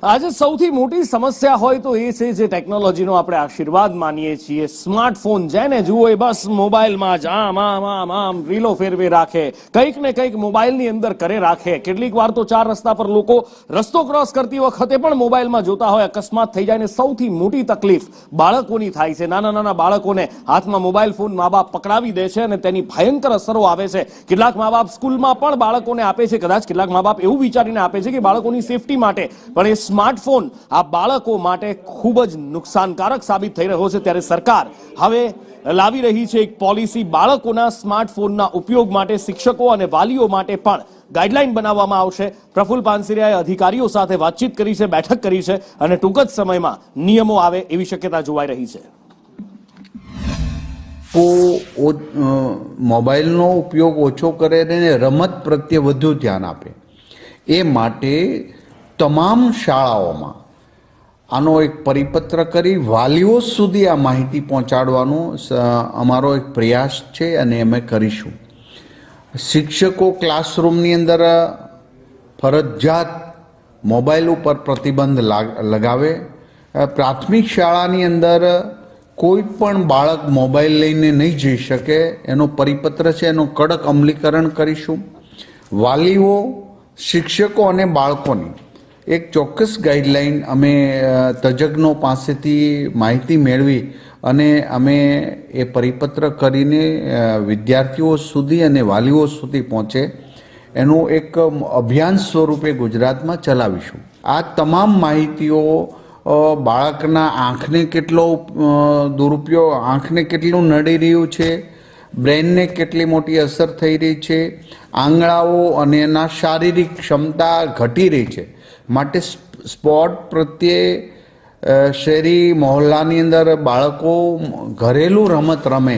આજે સૌથી મોટી સમસ્યા હોય તો એ છે જે ટેકનોલોજીનો આપણે આશીર્વાદ માનીએ છીએ, સ્માર્ટફોન. જેને જુઓ એ બસ મોબાઈલમાં જ આમ આમ આમ આમ રીલો ફેરવે રાખે, કંઈક ને કંઈક મોબાઈલની અંદર કરે રાખે. કેટલીક વાર તો ચાર રસ્તા પર લોકો રસ્તો ક્રોસ કરતી વખતે પણ મોબાઈલમાં જોતા હોય, અકસ્માત થઈ જાય. ને સૌથી મોટી તકલીફ બાળકોની થાય છે. નાના નાના બાળકોને હાથમાં મોબાઈલ ફોન મા બાપ પકડાવી દે છે અને તેની ભયંકર અસરો આવે છે. કેટલાક મા બાપ સ્કૂલમાં પણ બાળકોને આપે છે, કદાચ કેટલાક મા બાપ એવું વિચારીને આપે છે કે બાળકોની સેફટી માટે, પણ એ સ્માર્ટફોન આ બાળકો માટે ખૂબ જ નુકસાનકારક સાબિત થઈ રહ્યો છે. ત્યારે સરકાર હવે લાવી રહી છે એક પોલિસી. બાળકોના સ્માર્ટફોનના ઉપયોગ માટે શિક્ષકો અને વાલીઓ માટે પણ ગાઈડલાઈન બનાવવામાં આવશે. પ્રફુલ્લ પાનસેરિયાએ અધિકારીઓ સાથે વાતચીત કરી છે, બેઠક કરી છે અને ટૂંક જ સમયમાં નિયમો આવે એવી શક્યતા જોવાઈ રહી છે. મોબાઈલનો ઉપયોગ ઓછો કરે અને રમત પ્રત્યે વધુ ધ્યાન આપે, એ માટે તમામ શાળાઓમાં આનો એક પરિપત્ર કરી વાલીઓ સુધી આ માહિતી પહોંચાડવાનો અમારો એક પ્રયાસ છે અને અમે કરીશું. શિક્ષકો ક્લાસરૂમની અંદર ફરજિયાત મોબાઈલ ઉપર પ્રતિબંધ લગાવે. પ્રાથમિક શાળાની અંદર કોઈ પણ બાળક મોબાઈલ લઈને નહીં જઈ શકે એનો પરિપત્ર છે, એનું કડક અમલીકરણ કરીશું. વાલીઓ, શિક્ષકો અને બાળકોની એક ચોક્કસ ગાઈડલાઈન અમે તજજ્ઞો પાસેથી માહિતી મેળવી અને અમે એ પરિપત્ર કરીને વિદ્યાર્થીઓ સુધી અને વાલીઓ સુધી પહોંચે એનું એક અભિયાન સ્વરૂપે ગુજરાતમાં ચલાવીશું. આ તમામ માહિતીઓ બાળકના આંખને કેટલો દુરુપયોગ, આંખને કેટલું નડી રહ્યું છે, બ્રેનને કેટલી મોટી અસર થઈ રહી છે, આંગળાઓ અને એના શારીરિક ક્ષમતા ઘટી રહી છે. માટે સ્પોર્ટ પ્રત્યે શેરી મહોલ્લાની અંદર બાળકો ઘરેલું રમત રમે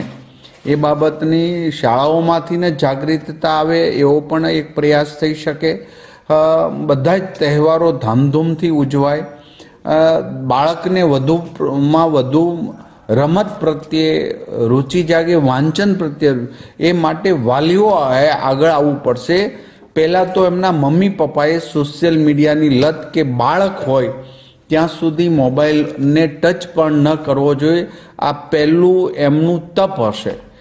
એ બાબતની શાળાઓમાંથી જ જાગૃતતા આવે એવો પણ એક પ્રયાસ થઈ શકે. બધા જ તહેવારો ધામધૂમથી ઉજવાય, બાળકને વધુમાં વધુ રમત પ્રત્યે રુચિ જાગે, વાંચન પ્રત્યે. એ માટે વાલીઓ આગળ આવવું પડશે. પહેલાં તો એમના મમ્મી પપ્પાએ સોશિયલ મીડિયાની લત કે બાળક હોય ત્યાં સુધી મોબાઈલને ટચ પણ ન કરવો જોઈએ. આ પહેલું એમનું તપ હશે.